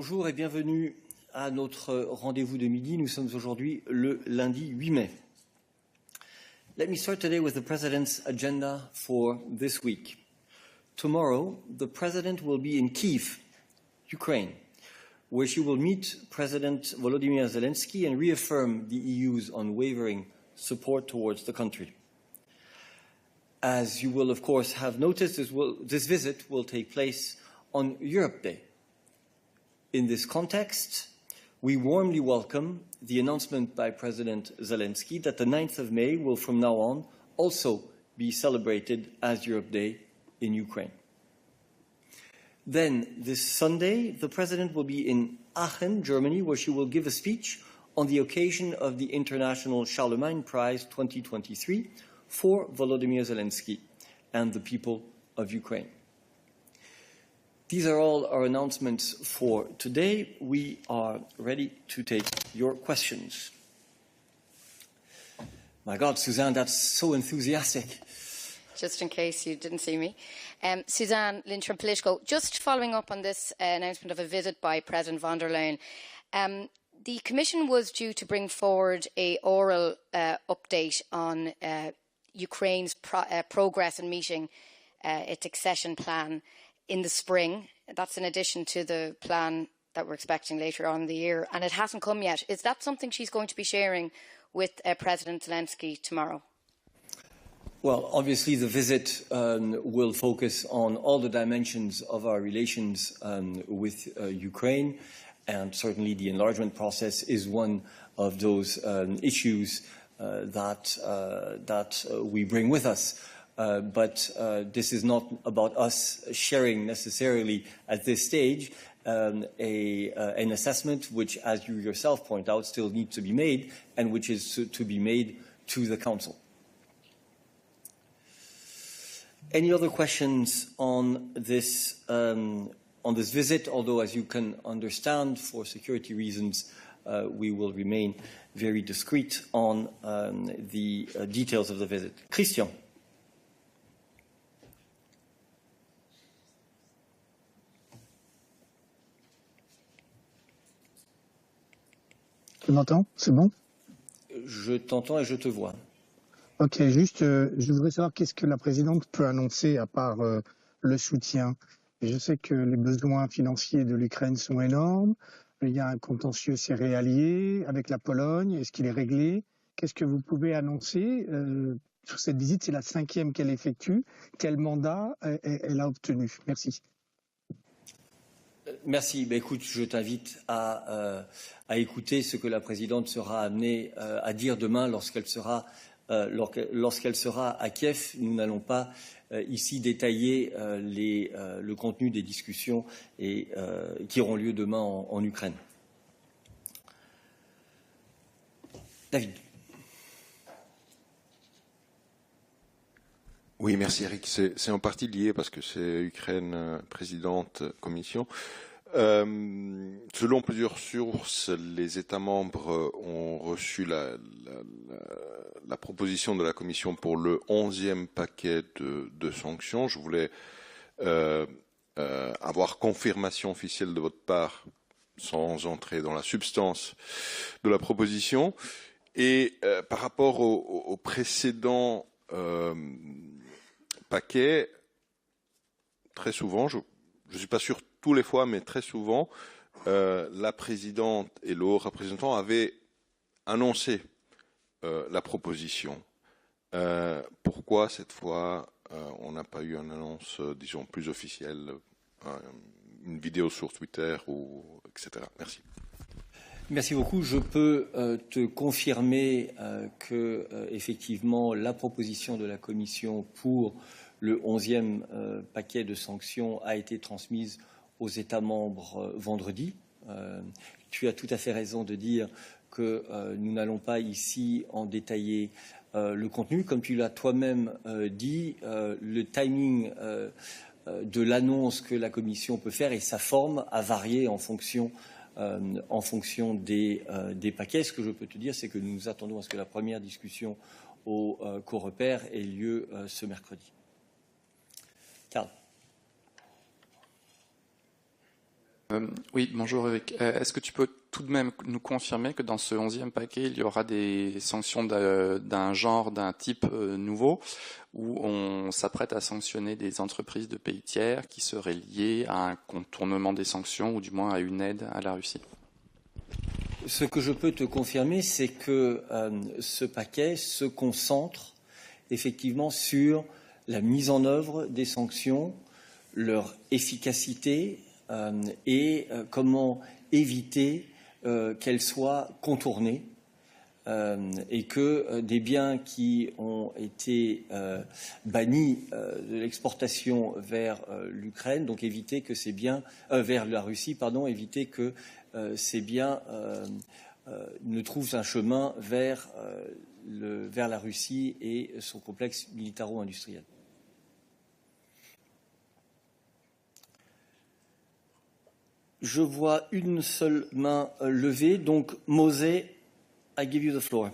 Bonjour et bienvenue à notre rendez-vous de midi. Nous sommes aujourd'hui le lundi 8 mai. Let me start today with the President's agenda for this week. Tomorrow, the President will be in Kyiv, Ukraine, where she will meet President Volodymyr Zelensky and reaffirm the EU's unwavering support towards the country. As you will, of course, have noticed, this visit will take place on Europe Day. In this context, we warmly welcome the announcement by President Zelensky that the 9th of May will from now on also be celebrated as Europe Day in Ukraine. Then, this Sunday, the President will be in Aachen, Germany, where she will give a speech on the occasion of the International Charlemagne Prize 2023 for Volodymyr Zelensky and the people of Ukraine. These are all our announcements for today. We are ready to take your questions. My God, Suzanne, that's so enthusiastic. Just in case you didn't see me. Suzanne Lynch from Politico. Just following up on this announcement of a visit by President von der Leyen. The Commission was due to bring forward an oral update on Ukraine's progress in meeting its accession plan in the spring. That's in addition to the plan that we're expecting later on in the year, and it hasn't come yet. Is that something she's going to be sharing with President Zelensky tomorrow? Well, obviously the visit will focus on all the dimensions of our relations with Ukraine, and certainly the enlargement process is one of those issues that we bring with us. But this is not about us sharing necessarily at this stage an assessment which, as you yourself point out, still needs to be made and which is to be made to the Council. Any other questions on this visit? Although, as you can understand, for security reasons, we will remain very discreet on the details of the visit. Christian. Tu m'entends? C'est bon? Je t'entends et je te vois. Ok, juste, je voudrais savoir qu'est-ce que la présidente peut annoncer à part le soutien. Je sais que les besoins financiers de l'Ukraine sont énormes. Il y a un contentieux céréalier avec la Pologne. Est-ce qu'il est réglé? Qu'est-ce que vous pouvez annoncer sur cette visite? C'est la 5e qu'elle effectue. Quel mandat elle a obtenu? Merci. Merci. Écoute, je t'invite à écouter ce que la présidente sera amenée à dire demain lorsqu'elle sera à Kiev. Nous n'allons pas ici détailler le contenu des discussions qui auront lieu demain en Ukraine. David. Oui, merci Eric. C'est en partie lié parce que c'est Ukraine présidente Commission. Selon plusieurs sources, les États membres ont reçu la proposition de la Commission pour le 11e paquet de sanctions. Je voulais avoir confirmation officielle de votre part, sans entrer dans la substance de la proposition. Et par rapport au précédent paquet, très souvent, je ne suis pas sûr tous les fois, mais très souvent, la présidente et le haut représentant avaient annoncé la proposition. Pourquoi cette fois on n'a pas eu une annonce, disons, plus officielle, une vidéo sur Twitter, etc. Merci. Merci beaucoup. Je peux te confirmer que, effectivement, la proposition de la Commission pour le 11e paquet de sanctions a été transmise aux États membres vendredi. Tu as tout à fait raison de dire que nous n'allons pas ici en détailler le contenu. Comme tu l'as toi-même dit, le timing de l'annonce que la Commission peut faire et sa forme a varié en fonction des paquets. Ce que je peux te dire, c'est que nous nous attendons à ce que la première discussion au Coreper ait lieu ce mercredi. Carl. Oui, bonjour Eric. Est-ce que tu peux tout de même nous confirmer que dans ce 11e paquet, il y aura des sanctions d'un genre, d'un type nouveau, où on s'apprête à sanctionner des entreprises de pays tiers qui seraient liées à un contournement des sanctions ou du moins à une aide à la Russie? Ce que je peux te confirmer, c'est que ce paquet se concentre effectivement sur la mise en œuvre des sanctions, leur efficacité et comment éviter qu'elles soient contournées et que des biens qui ont été bannis de l'exportation vers l'Ukraine, donc éviter que ces biens vers la Russie, pardon, éviter que ces biens ne trouvent un chemin vers la Russie et son complexe militaro-industriel. Je vois une seule main levée, donc Mose, I give you the floor.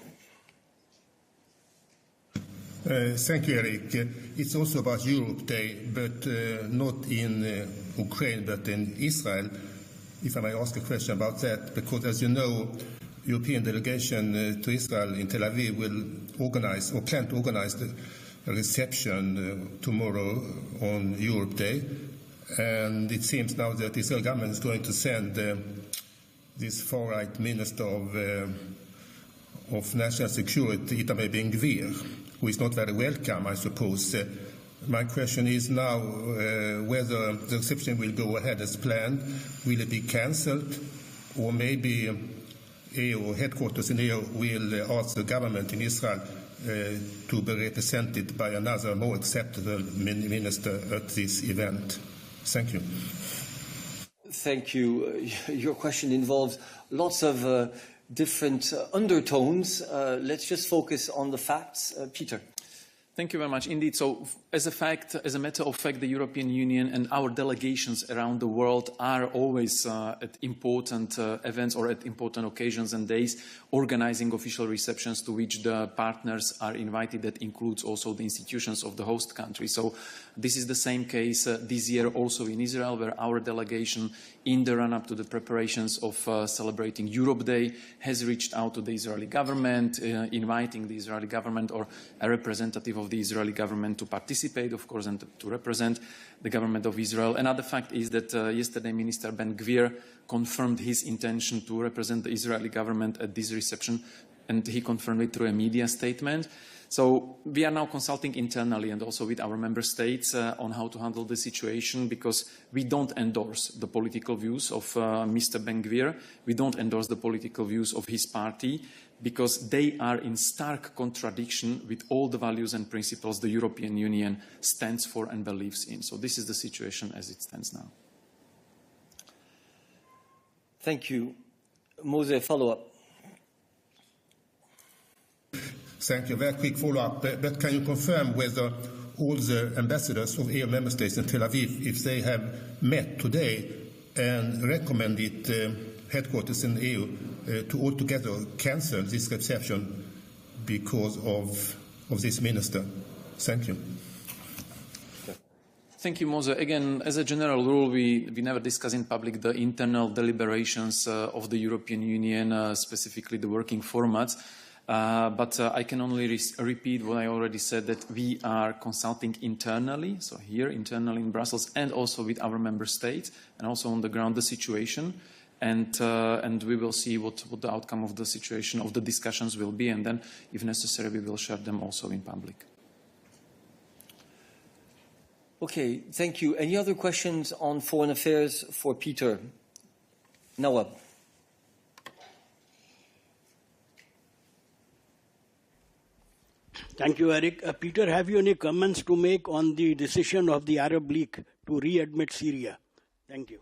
Thank you, Eric. It's also about Europe Day, but not in Ukraine, but in Israel. If I may ask a question about that, because as you know, European delegation to Israel in Tel Aviv will organize or plan to organize a reception tomorrow on Europe Day. And it seems now that the Israel government is going to send this far-right minister of national security, Itamar Ben-Gvir, who is not very welcome, I suppose. My question is now whether the reception will go ahead as planned. Will it be cancelled? Or maybe EU headquarters in EU will ask the government in Israel to be represented by another more acceptable minister at this event? Thank you. Thank you. Your question involves lots of different undertones. Let's just focus on the facts. Peter. Thank you very much. Indeed. So as a matter of fact, the European Union and our delegations around the world are always at important events or at important occasions and days organizing official receptions to which the partners are invited. That includes also the institutions of the host country. So this is the same case this year also in Israel, where our delegation, in the run-up to the preparations of celebrating Europe Day, has reached out to the Israeli government, inviting the Israeli government or a representative of the Israeli government to participate, of course, and to represent the government of Israel. Another fact is that yesterday Minister Ben-Gvir confirmed his intention to represent the Israeli government at this reception, and he confirmed it through a media statement. So we are now consulting internally and also with our member states on how to handle the situation, because we don't endorse the political views of Mr. Ben-Gvir. We don't endorse the political views of his party, because they are in stark contradiction with all the values and principles the European Union stands for and believes in. So this is the situation as it stands now. Thank you. Mose, follow-up. Thank you. Very quick follow-up. But can you confirm whether all the ambassadors of EU member states in Tel Aviv, if they have met today and recommended headquarters in the EU to altogether cancel this reception because of this minister? Thank you. Thank you, Mose. Again, as a general rule, we never discuss in public the internal deliberations of the European Union, specifically the working formats. But I can only repeat what I already said, that we are consulting internally, so here internally in Brussels, and also with our member states, and also on the ground the situation. And we will see what the outcome of the situation, of the discussions will be, and then, if necessary, we will share them also in public. Okay, thank you. Any other questions on foreign affairs for Peter? Nawab. Thank you, Eric. Peter, have you any comments to make on the decision of the Arab League to readmit Syria? Thank you.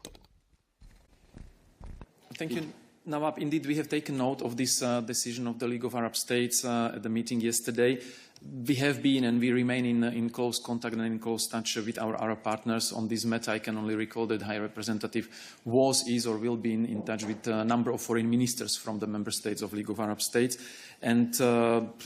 Thank you, Nawab. Indeed, we have taken note of this decision of the League of Arab States at the meeting yesterday. We have been and we remain in close contact and in close touch with our Arab partners on this matter. I can only recall that High Representative is or will be in touch with a number of foreign ministers from the member states of League of Arab States. And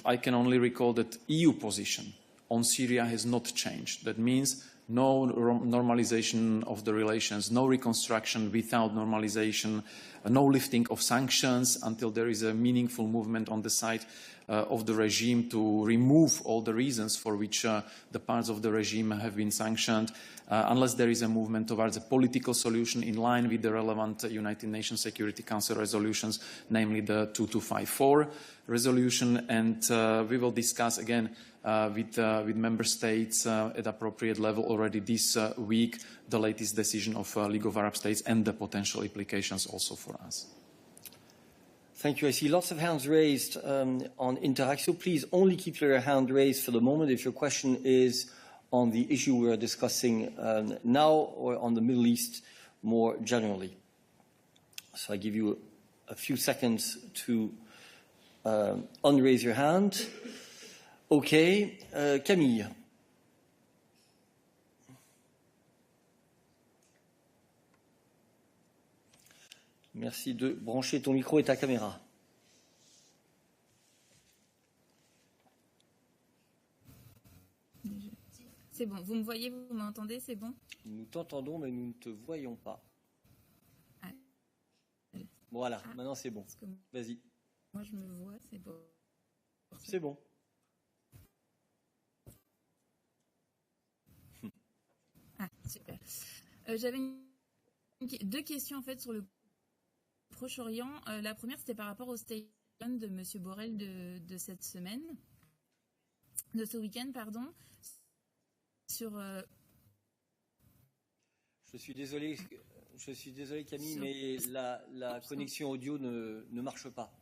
I can only recall that EU position on Syria has not changed. That means no normalization of the relations, no reconstruction without normalization, no lifting of sanctions until there is a meaningful movement on the side of the regime to remove all the reasons for which the parts of the regime have been sanctioned, unless there is a movement towards a political solution in line with the relevant United Nations Security Council resolutions, namely the 2254 resolution. And we will discuss again with member states at appropriate level already this week the latest decision of League of Arab States and the potential implications also for us. Thank you. I see lots of hands raised on Interaxio. Please only keep your hand raised for the moment if your question is on the issue we are discussing now or on the Middle East more generally. So I give you a few seconds to unraise your hand. OK. Camille. Merci de brancher ton micro et ta caméra. C'est bon. Vous me voyez, vous m'entendez, c'est bon? Nous t'entendons, mais nous ne te voyons pas. Ah. Voilà, maintenant c'est bon. Vas-y. Moi, je me vois, c'est bon. C'est bon. Ah, super. J'avais deux questions en fait sur le Proche-Orient. La première, c'était par rapport au statement de M. Borrell de cette semaine, de ce week-end, pardon, sur... Je suis désolé Camille, mais la connexion audio ne marche pas.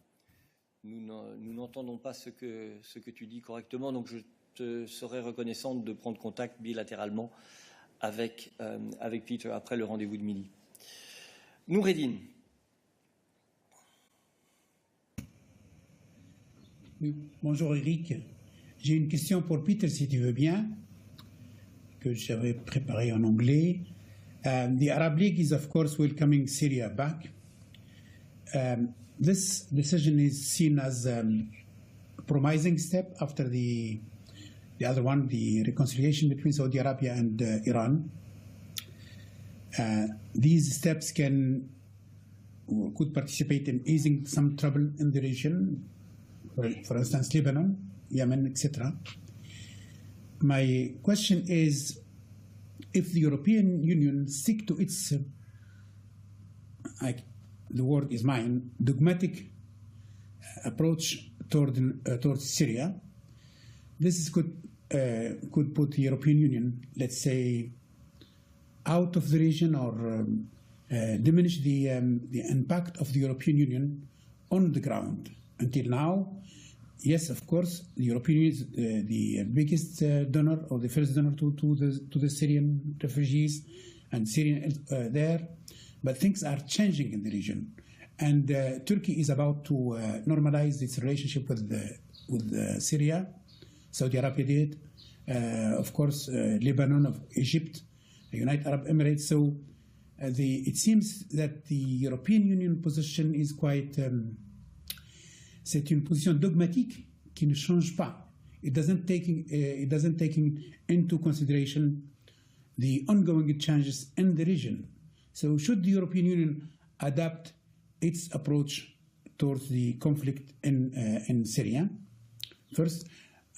Nous n'entendons pas ce que tu dis correctement, donc je te serais reconnaissante de prendre contact bilatéralement avec Peter après le rendez-vous de midi. Noureddine. Bonjour Eric. J'ai une question pour Peter, si tu veux bien, que j'avais préparée en anglais. The Arab League is of course welcoming Syria back. This decision is seen as a promising step after the other one, the reconciliation between Saudi Arabia and Iran. These steps could participate in easing some trouble in the region, for instance, Lebanon, Yemen, etc. My question is, if the European Union stick to its, the word is mine, dogmatic approach towards Syria, this could put the European Union, let's say, out of the region or diminish the impact of the European Union on the ground. Until now, yes, of course, the European Union is the biggest donor or the first donor to the Syrian refugees and Syrian there, but things are changing in the region, and Turkey is about to normalize its relationship with Syria. Saudi Arabia did, of course, Lebanon, of Egypt, the United Arab Emirates. So it seems that the European Union position is quite. C'est une position dogmatique qui ne change pas. It doesn't take into consideration the ongoing changes in the region. So should the European Union adapt its approach towards the conflict in Syria? First,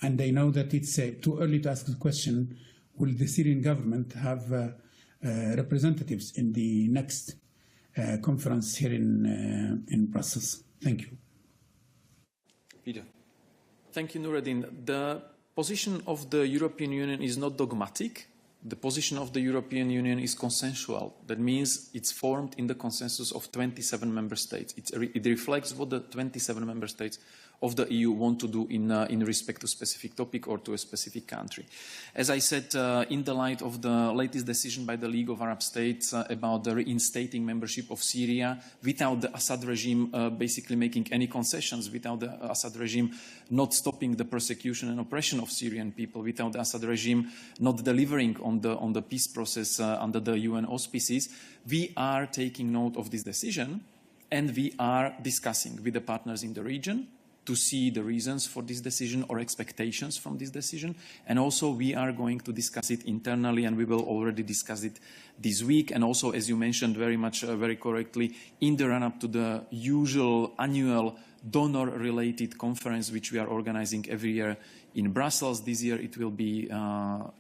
and I know that it's too early to ask the question, will the Syrian government have representatives in the next conference here in Brussels? Thank you. Peter. Thank you, Noureddine. The position of the European Union is not dogmatic. The position of the European Union is consensual. That means it's formed in the consensus of 27 member states. It reflects what the 27 member states of the EU want to do in respect to a specific topic or to a specific country. As I said, in the light of the latest decision by the League of Arab States about the reinstating membership of Syria without the Assad regime basically making any concessions, without the Assad regime not stopping the persecution and oppression of Syrian people, without the Assad regime not delivering on the peace process under the UN auspices, we are taking note of this decision and we are discussing with the partners in the region to see the reasons for this decision or expectations from this decision. And also we are going to discuss it internally, and we will already discuss it this week. And also, as you mentioned very correctly, in the run-up to the usual annual donor-related conference, which we are organizing every year in Brussels. This year it will be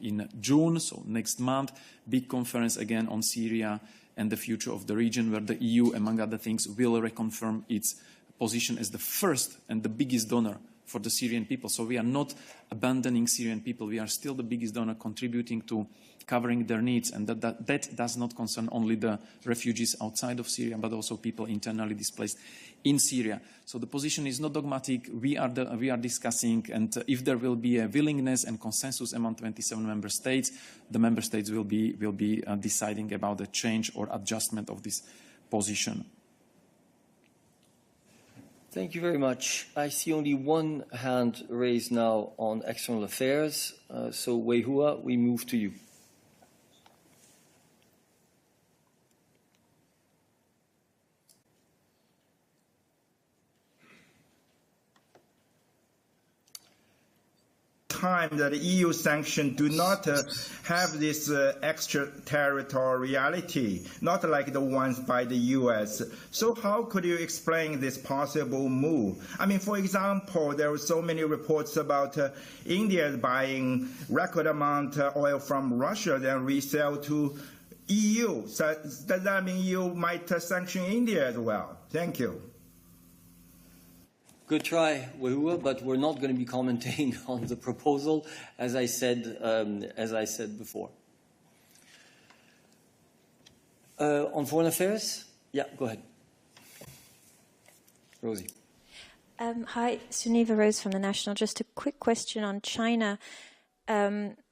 in June, so next month, big conference again on Syria and the future of the region, where the EU, among other things, will reconfirm its position as the first and the biggest donor for the Syrian people. So we are not abandoning Syrian people. We are still the biggest donor, contributing to covering their needs, and that does not concern only the refugees outside of Syria, but also people internally displaced in Syria. So the position is not dogmatic. We are discussing, and if there will be a willingness and consensus among 27 member states, the member states will be deciding about the change or adjustment of this position. Thank you very much. I see only one hand raised now on external affairs. So Wei Hua, we move to you. Time that EU sanctions do not have this extraterritoriality, not like the ones by the US. So how could you explain this possible move? I mean, for example, there were so many reports about India buying record amount of oil from Russia, then resell to EU. So does that mean you might sanction India as well? Thank you. Good try, Wei Hua, but we're not going to be commenting on the proposal, as I said before. On foreign affairs, yeah, go ahead, Rosie. Hi, Suneva Rose from the National. Just a quick question on China.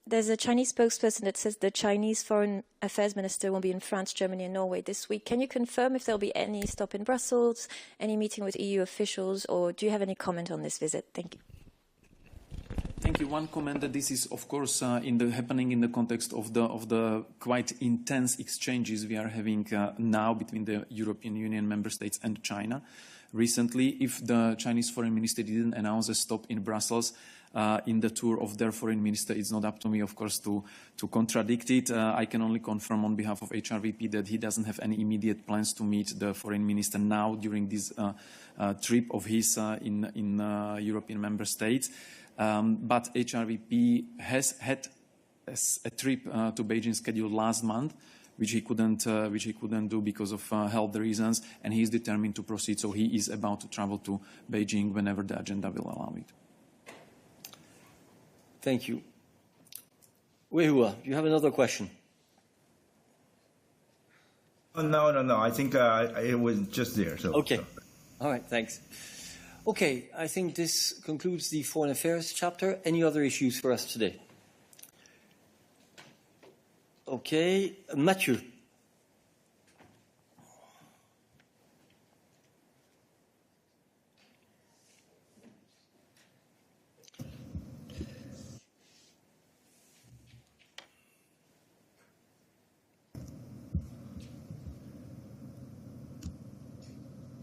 There's a Chinese spokesperson that says the Chinese foreign affairs minister will be in France, Germany and Norway this week. Can you confirm if there'll be any stop in Brussels, any meeting with EU officials, or do you have any comment on this visit? Thank you. Thank you. One comment that this is, of course, happening in the context of the quite intense exchanges we are having now between the European Union member states and China. Recently, if the Chinese foreign minister didn't announce a stop in Brussels in the tour of their foreign minister, it's not up to me, of course, to contradict it. I can only confirm on behalf of HRVP that he doesn't have any immediate plans to meet the foreign minister now during this trip of his in European member states. But HRVP has had a trip to Beijing scheduled last month, which he couldn't do because of health reasons, and he is determined to proceed. So he is about to travel to Beijing whenever the agenda will allow it. Thank you. Wei Hua, you have another question? No. I think it was just there. So okay. All right. Thanks. Okay. I think this concludes the foreign affairs chapter. Any other issues for us today? Okay. Mathieu.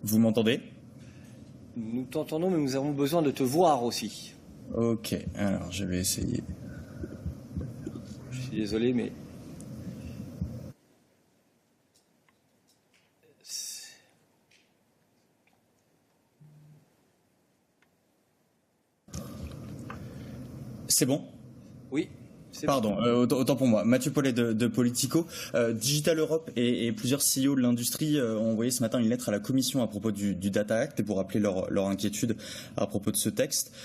Vous m'entendez? Nous t'entendons, mais nous avons besoin de te voir aussi. Ok, alors je vais essayer. Je suis désolé, mais... C'est bon? Oui. Pardon, autant pour moi. Mathieu Paulet de Politico. Digital Europe et plusieurs CEO de l'industrie ont envoyé ce matin une lettre à la Commission à propos du Data Act et pour rappeler leur inquiétude à propos de ce texte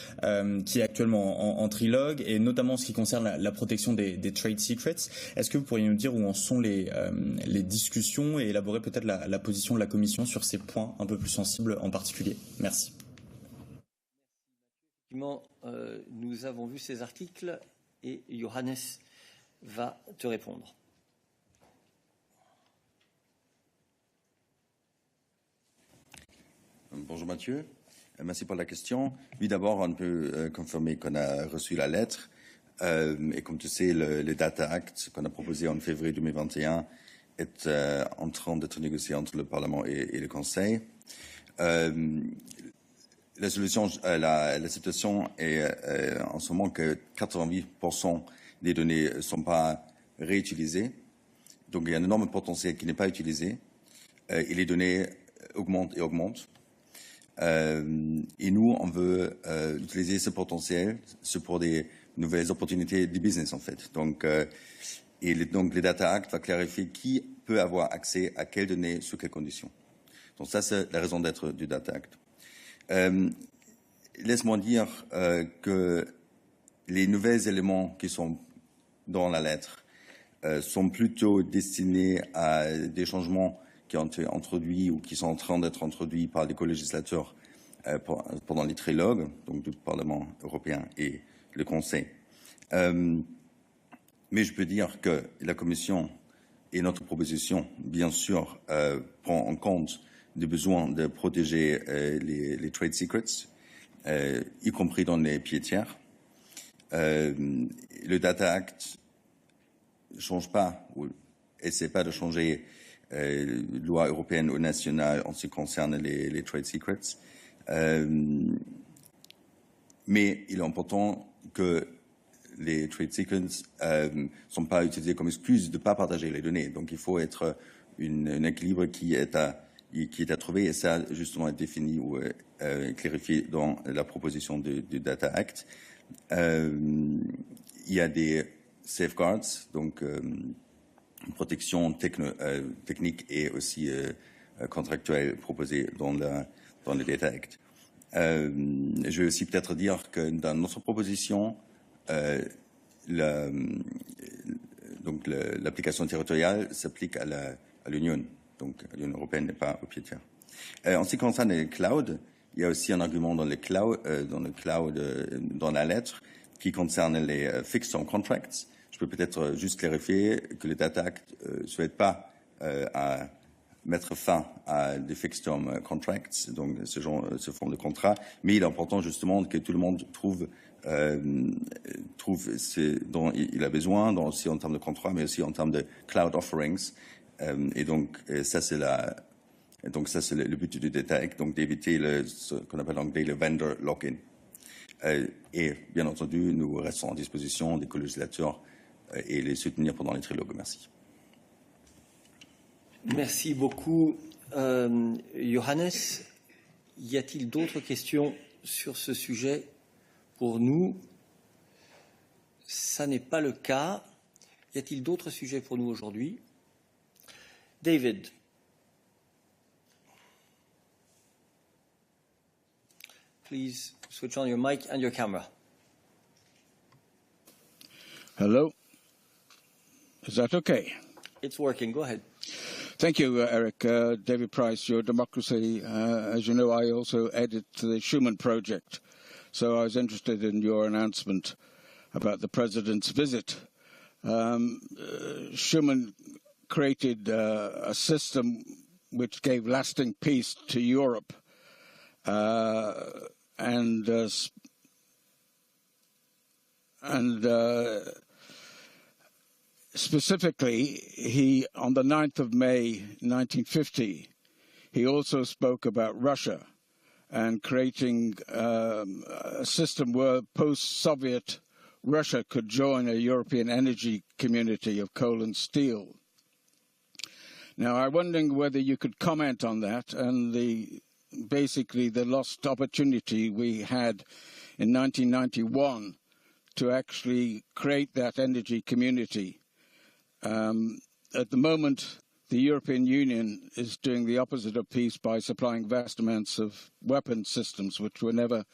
qui est actuellement en trilogue et notamment en ce qui concerne la protection des trade secrets. Est-ce que vous pourriez nous dire où en sont les discussions et élaborer peut-être la position de la Commission sur ces points un peu plus sensibles en particulier? Merci. Effectivement, nous avons vu ces articles et Johannes va te répondre. Bonjour Mathieu, merci pour la question. Oui, d'abord, on peut confirmer qu'on a reçu la lettre et comme tu sais, le Data Act qu'on a proposé en février 2021 est en train d'être négocié entre le Parlement et le Conseil. La solution, la situation est en ce moment que 88% des données ne sont pas réutilisées. Donc il y a un énorme potentiel qui n'est pas utilisé. Et les données augmentent et augmentent. Et nous, on veut utiliser ce potentiel pour des nouvelles opportunités de business, en fait. Donc le Data Act va clarifier qui peut avoir accès à quelles données, sous quelles conditions. Donc ça, c'est la raison d'être du Data Act. Laisse-moi dire que les nouveaux éléments qui sont dans la lettre sont plutôt destinés à des changements qui ont été introduits ou qui sont en train d'être introduits par les co-législateurs pendant les trilogues, donc du Parlement européen et le Conseil. Mais je peux dire que la Commission et notre proposition, bien sûr, prend en compte le besoin de protéger les trade secrets, y compris dans les pieds tiers. Le Data Act ne change pas ou essaie pas de changer loi européenne ou nationale en ce qui concerne les trade secrets. Mais il est important que les trade secrets ne sont pas utilisés comme excuse de ne pas partager les données. Donc il faut être un équilibre qui est à trouver, et ça justement est défini ou clarifié dans la proposition du Data Act. Il y a des safeguards, donc une protection technique et aussi contractuelle proposée dans le Data Act. Je vais aussi peut-être dire que dans notre proposition, l'application territoriale s'applique à l'Union, donc l'Union européenne n'est pas au pied de terre. En ce qui concerne les clouds, il y a aussi un argument dans la lettre qui concerne les fixed term contracts. Je peux peut-être juste clarifier que le Data Act ne souhaite pas à mettre fin à des fixed term contracts, donc ce forme de contrat, mais il est important justement que tout le monde trouve ce dont il a besoin, aussi en termes de contrat, mais aussi en termes de cloud offerings. Et donc ça c'est le but du Data Act, donc d'éviter ce qu'on appelle en anglais le vendor lock-in. Et bien entendu, nous restons en disposition des co-législateurs et les soutenir pendant les trilogues. Merci. Merci beaucoup, Johannes. Y a-t-il d'autres questions sur ce sujet pour nous? Ça n'est pas le cas. Y a-t-il d'autres sujets pour nous aujourd'hui? David. Please switch on your mic and your camera. Hello. Is that okay? It's working. Go ahead. Thank you, Eric. David Price, Your Democracy. As you know, I also edit the Schuman Project. So I was interested in your announcement about the President's visit. Schuman created a system which gave lasting peace to Europe. Specifically, on the 9th of May 1950, he also spoke about Russia and creating a system where post-Soviet Russia could join a European energy community of coal and steel. Now, I'm wondering whether you could comment on that and basically the lost opportunity we had in 1991 to actually create that energy community. At the moment, the European Union is doing the opposite of peace by supplying vast amounts of weapon systems, which were never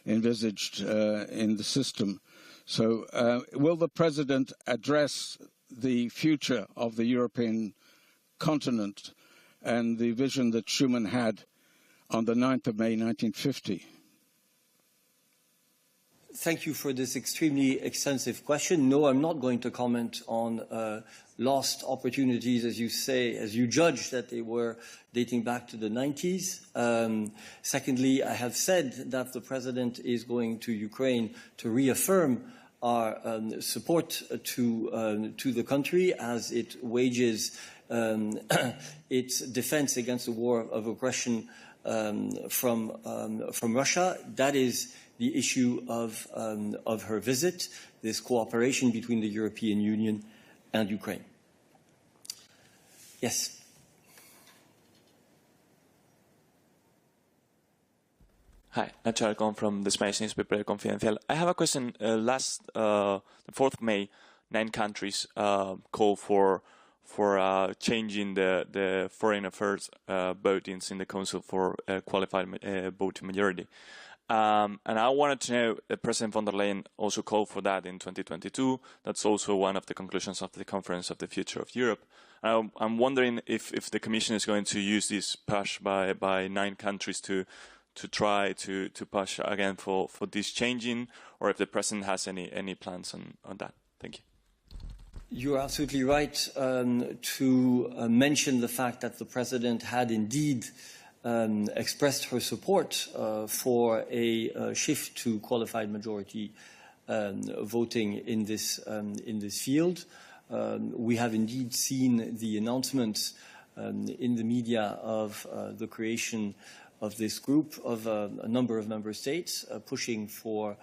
envisaged in the system. So will the President address the future of the European continent and the vision that Schuman had on the 9th of May 1950? Thank you for this extremely extensive question. No, I'm not going to comment on lost opportunities, as you say, as you judge that they were dating back to the 90s. Secondly, I have said that the President is going to Ukraine to reaffirm our support to the country as it wages its defense against the war of aggression from Russia. That is the issue of her visit, this cooperation between the European Union and Ukraine. Yes. Hi, Nacho Alcon from the Spanish newspaper El Confidencial. I have a question. The 4th of May, 9 countries called for changing the foreign affairs votings in the Council for qualified voting majority. And I wanted to know that President von der Leyen also called for that in 2022. That's also one of the conclusions of the Conference of the Future of Europe. I'm wondering if the Commission is going to use this push by 9 countries to try to push again for this changing, or if the President has any plans on that. Thank you. You're absolutely right to mention the fact that the President had indeed expressed her support for a shift to qualified majority voting in this field. We have indeed seen the announcements in the media of the creation of this group of a number of member states pushing, from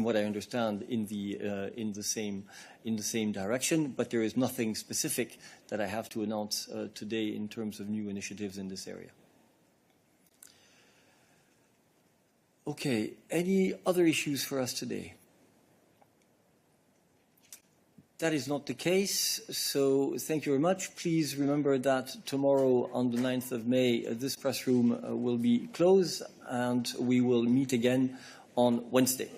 what I understand, in the same direction. But there is nothing specific that I have to announce today in terms of new initiatives in this area. Okay, any other issues for us today? That is not the case, so thank you very much. Please remember that tomorrow, on the 9th of May, this press room will be closed, and we will meet again on Wednesday.